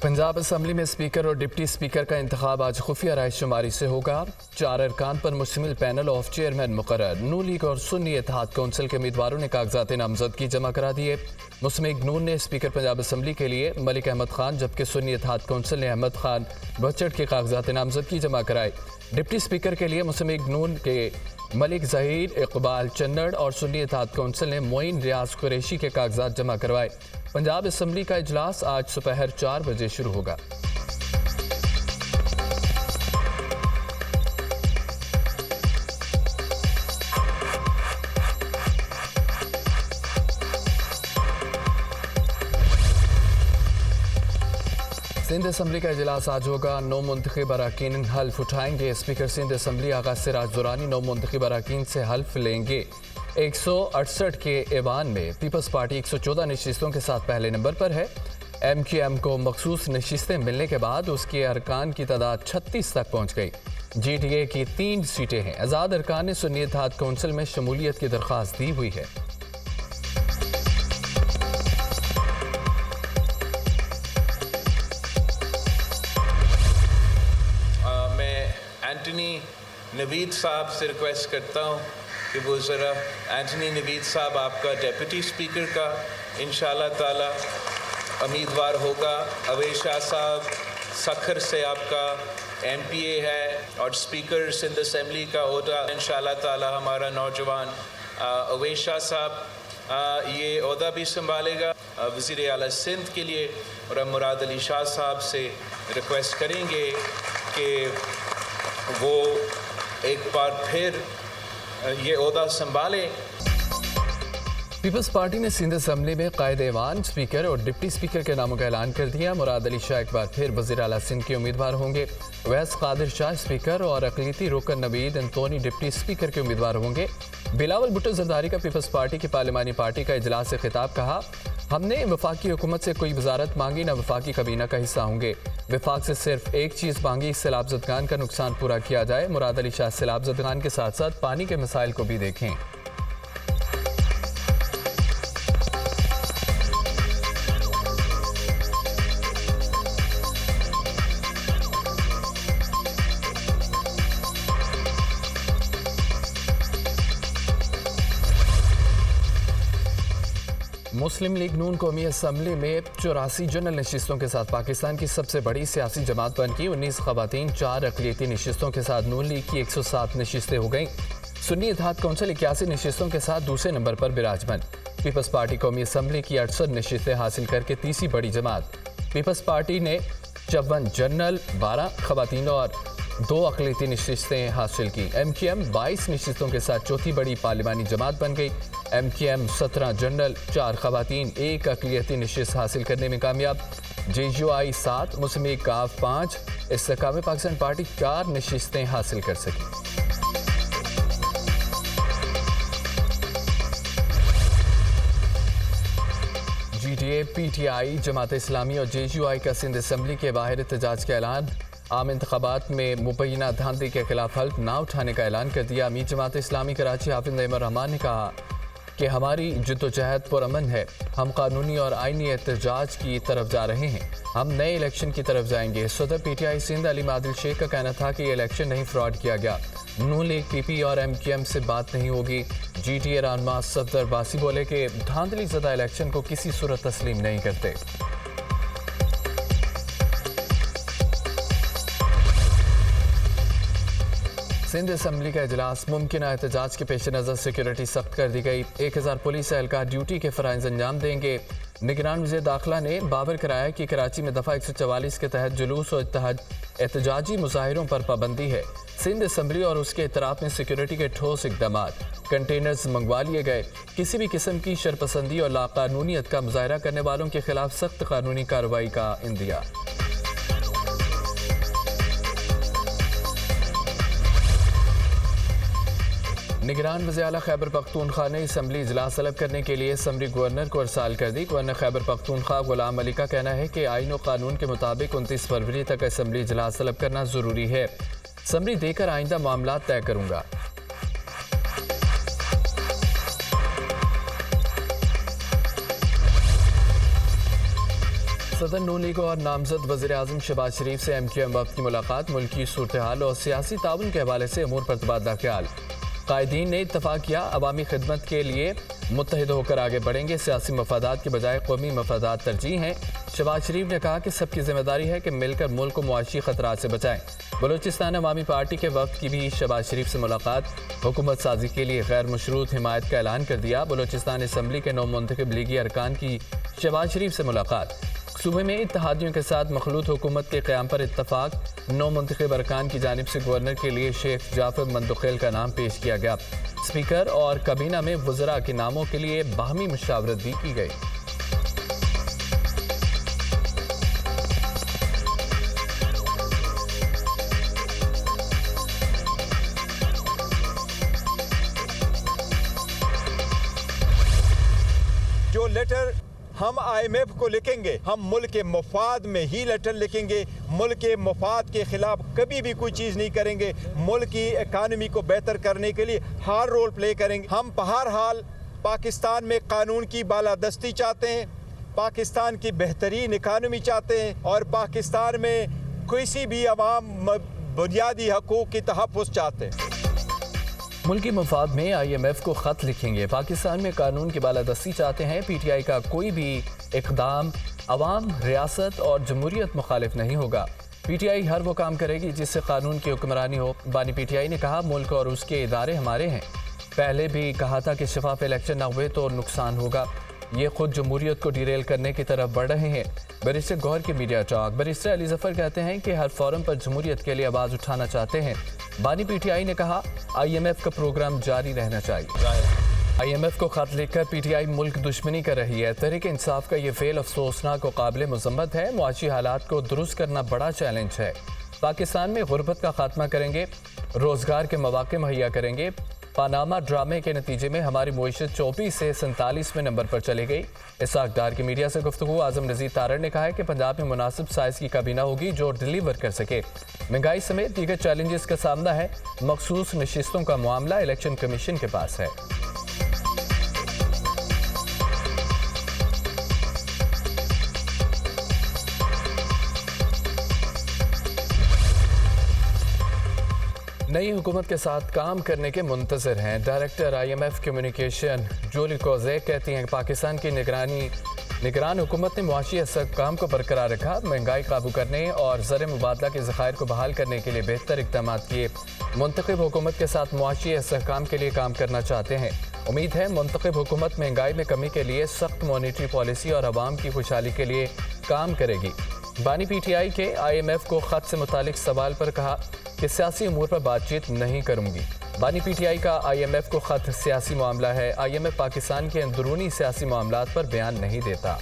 Punjab assembly में speaker और deputy speaker का इंतखाब आज खुफिया रायशुमारी से होगा। 4 अरकान पर मुश्तमिल पैनल ऑफ चेयरमैन मुकर्रर। नून लीग और सुन्नी इत्तेहाद कौंसिल के उम्मीदवारों ने कागजात नामजदगी जमा करा दिए। मुस्लिम नून ने स्पीकर पंजाब असम्बली के लिए मलिक अहमद खान, जबकि सुन्नी इत्तेहाद कौंसिल ने अहमद खान बचट के कागजात नामजदगी जमा कराए। डिप्टी स्पीकर के लिए मुस्लिम नून के मलिक जहीर, इकबाल चन्नड़ और सुन्नी इत्तेहाद कौंसिल ने मोइन रियाज कुरैशी के कागजात जमा करवाए। पंजाब असम्बली का इजलास आज दोपहर 4 बजे शुरू होगा। सिंध असम्बली का इजलास आज होगा। 9 मुंतखब अरकान हल्फ उठाएंगे। स्पीकर सिंध असम्बली आगा सिराज दुरानी 9 मुंतखब अरकान से हल्फ लेंगे। 168 के ऐवान में पीपल्स पार्टी 114 नशिस्तों के साथ पहले नंबर पर है। MQM को मखसूस नशिस्तें मिलने के बाद उसके अरकान की तादाद 36 तक पहुँच गई। GTA की 3 सीटें हैं। आज़ाद अरकान ने सुन्नी इत्तेहाद कौंसिल में शमूलियत की दरख्वास्त दी हुई है। एंटनी नवीद साहब से रिक्वेस्ट करता हूँ कि वो ज़रा एंटनी नवीद साहब आपका डेप्यूटी स्पीकर का इंशाल्लाह ताला उम्मीदवार होगा। अवेश शाह साहब सखर से आपका MPA है और स्पीकर सिंध असम्बली का होगा इंशाल्लाह ताला हमारा नौजवान अवेश शाह साहब ये ओहदा भी संभालेगा वज़ीर आला सिंध के लिए। और हम मुराद अली शाह साहब से रिक्वेस्ट करेंगे कि वो एक बार फिर ये ओहदा संभाले। पीपल्स पार्टी ने सिंध असम्बली में कायद ऐवान, स्पीकर और डिप्टी स्पीकर के नामों का ऐलान कर दिया। मुराद अली शाह एक बार फिर वज़ीर आला सिंध के उम्मीदवार होंगे। वैस कादिर शाह स्पीकर और अक़लियती रुकन नवीद अंतोनी डिप्टी स्पीकर के उम्मीदवार होंगे। बिलावल भुट्टो जरदारी का पीपल्स पार्टी की पार्लिमानी पार्टी का इजलास से खिताब कहा, हमने वफाकी हुकूमत से कोई वजारत मांगी, न वफाकी काबीना का हिस्सा होंगे। वफाक से सिर्फ एक चीज़ मांगी, सैलाब ज़दगान का नुकसान पूरा किया जाए। मुराद अली शाह सैलाब ज़दगान के साथ साथ पानी के मसाइल को भी देखें। मुस्लिम लीग नून कौमी असम्बली में 84 जनरल नशिस्तों के साथ पाकिस्तान की सबसे बड़ी सियासी जमात बन की। 19 खवातीन, 4 अक़लियती नशिस्तों के साथ नून लीग की 107 नशिस्तें हो गईं। सुन्नी इत्तेहाद कौंसिल 81 नशिस्तों के साथ दूसरे नंबर पर विराजमान। पीपल्स पार्टी कौमी असम्बली की 68 नशिस्तें हासिल करके तीसरी बड़ी जमात। पीपल्स पार्टी ने 54 जनरल, 12 खवातीन और 2 अक़लियती नशिस्तें हासिल की। MQM 22 नशिस्तों के साथ चौथी बड़ी पार्लिमानी जमात बन गई। MQM 17 जनरल, 4 खवातीन, 1 अक़लियती नशिस्त हासिल करने में कामयाब। JUI 7, मुस्लिम लीग काफ 5, इस्तेकाम पाकिस्तान पार्टी 4 नशिस्तें हासिल कर सकी। GTA, PTI, जमात इस्लामी और JUI का सिंध असम्बली के बाहर एहतजाज का ऐलान। आम इंतखाबात में मुबैना धांधली के खिलाफ हल्फ ना उठाने का ऐलान कर दिया। अमीर जमात इस्लामी कराची हाफिज नईम रहमान ने कहा कि हमारी जद्दोजहद पुरअमन है, हम कानूनी और आईनी एहतजाज की तरफ जा रहे हैं, हम नए इलेक्शन की तरफ जाएंगे। सदर PTI सिंध अली मादिल शेख का कहना था कि ये इलेक्शन नहीं, फ्रॉड किया गया। नून लीग PP और MQM से बात नहीं होगी। GTA रानमा सफदर बासी बोले कि धांधली ज़दा इलेक्शन को किसी सूरत तस्लीम नहीं करते। सिंध असम्बली का इजलास। मुमकिन एहतजाज के पेश नज़र सिक्योरिटी सख्त कर दी गई। 1000 पुलिस एहलकार ड्यूटी के फ़राइज़ अंजाम देंगे। निगरान वज़ीर दाखिला ने बावर कराया कि कराची में दफ़ा 144 के तहत जुलूस और एहतजाजी मुजाहिरों पर पाबंदी है। सिंध असम्बली और उसके इतराफ़ में सिक्योरिटी के ठोस इक़दाम। कंटेनर्स मंगवा लिए गए। किसी भी किस्म की शरपसंदी और लाकानूनियत का मुजाहरा करने वालों के खिलाफ सख्त कानूनी कार्रवाई का इंदिया। निगरान वज़ीर आला खैबर पख्तूनख्वा ने असम्बली इजलास तलब करने के लिए असम्बली गवर्नर को अरसाल कर दी। गवर्नर खैबर पख्तूनख्वा गुलाम अली का कहना है कि आईन और कानून के मुताबिक 29 फरवरी तक असम्बली इजलास तलब करना ज़रूरी है। असम्बली देकर आइंदा मामला तय करूँगा। सदर नून लीग और नामजद वज़ीर आज़म शहबाज शरीफ से MQM वफ़द की मुलाकात, मुल्की सूरत हाल और सियासी ताउन के हवाले से अमूर पर तबादला ख्याल। कायदीन ने इत्तफाक किया, अवामी खिदमत के लिए मुत्तहिद होकर आगे बढ़ेंगे, सियासी मफादात के बजाय कौमी मफादात तरजीह हैं। शहबाज शरीफ ने कहा कि सबकी जिम्मेदारी है कि मिलकर मुल्क को मुआशी खतरात से बचाएं। बलूचिस्तान अवामी पार्टी के वफ़द की भी शहबाज शरीफ से मुलाकात, हुकूमत साजी के लिए गैर मशरूत हिमायत का ऐलान कर दिया। बलूचिस्तान असम्बली के 9 मुंतखब लीगी अरकान की शहबाज शरीफ से मुलाकात, सूबे में इत्तेहादियों के साथ मखलूत हुकूमत के क़याम पर इत्तफाक। 9 मुंतखब अरकान की जानिब से गवर्नर के लिए शेख जाफर मंदुखेल का नाम पेश किया गया। स्पीकर और काबीना में वज़रा के नामों के लिए बाहमी मुशावरत भी की गई। जो लेटर हम IMF को लिखेंगे, हम मुल्क के मफाद में ही लेटर लिखेंगे। मुल्क के मफाद के खिलाफ कभी भी कोई चीज़ नहीं करेंगे। मुल्क की इकानमी को बेहतर करने के लिए हर रोल प्ले करेंगे। हम बहरहाल पाकिस्तान में कानून की बालादस्ती चाहते हैं, पाकिस्तान की बेहतरीन इकानमी चाहते हैं और पाकिस्तान में किसी भी अवाम बुनियादी हकूक़ की तहफ़्फ़ुज़ चाहते हैं। मुल्की मफाद में IMF को ख़त लिखेंगे, पाकिस्तान में कानून की बालादस्ती चाहते हैं। PTI का कोई भी इक़दाम अवाम, रियासत और जमहूरियत मुखालिफ नहीं होगा। PTI हर वो काम करेगी जिससे कानून की हुक्मरानी हो। बानी PTI ने कहा, मुल्क और उसके इदारे हमारे हैं। पहले भी कहा था कि शफाफ इलेक्शन ना हुए तो नुकसान होगा। ये खुद जमहूरियत को डिरेल करने की तरफ बढ़ रहे हैं। बैरिस्टर गौहर की media talk. Barrister Ali Zafar कहते हैं कि हर फोरम पर जमहूरियत के लिए आवाज़ उठाना चाहते हैं। बानी PTI ने कहा, IMF का प्रोग्राम जारी रहना चाहिए। IMF को खत लिखकर PTI मुल्क दुश्मनी कर रही है। तहरीक इंसाफ का ये फेल अफसोसनाक और काबिल मजम्मत है। मुआशी हालात को दुरुस्त करना बड़ा चैलेंज है। पाकिस्तान में गुर्बत का खात्मा करेंगे, रोजगार के मौके मुहैया करेंगे। पानामा ड्रामे के नतीजे में हमारी मुईशत 24 से 47वें नंबर पर चली गई। इसाक डार की मीडिया से गुफ्तगू। आजम नज़ीर तारड़ ने कहा है कि पंजाब में मुनासिब साइज की काबीना होगी जो डिलीवर कर सके। महंगाई समेत दीगर चैलेंजेस का सामना है। मखसूस नशिस्तों का मामला इलेक्शन कमीशन के पास है। नई हुकूमत के साथ काम करने के मुंतज़र हैं। डायरेक्टर IMF कम्युनिकेशन जूली कोज़े कहती हैं कि पाकिस्तान की निगरान हुकूमत ने मुआशी इस्तेहकाम को बरकरार रखा, महंगाई काबू करने और ज़र मुबादला के ज़खायर को बहाल करने के लिए बेहतर इक़दाम किए। मुंतखब हुकूमत के साथ मुआशी इस्तेहकाम के लिए काम करना चाहते हैं। उम्मीद है मुंतखब हुकूमत महंगाई में कमी के लिए सख्त मॉनिटरी पॉलिसी और आवाम की खुशहाली के लिए काम करेगी। बानी PTI के IMF को ख़त से मुतालिक सवाल पर कहा कि सियासी अमूर पर बातचीत नहीं करूंगी। बानी PTI का IMF को ख़त सियासी मामला है। IMF पाकिस्तान के अंदरूनी सियासी मामलात पर बयान नहीं देता।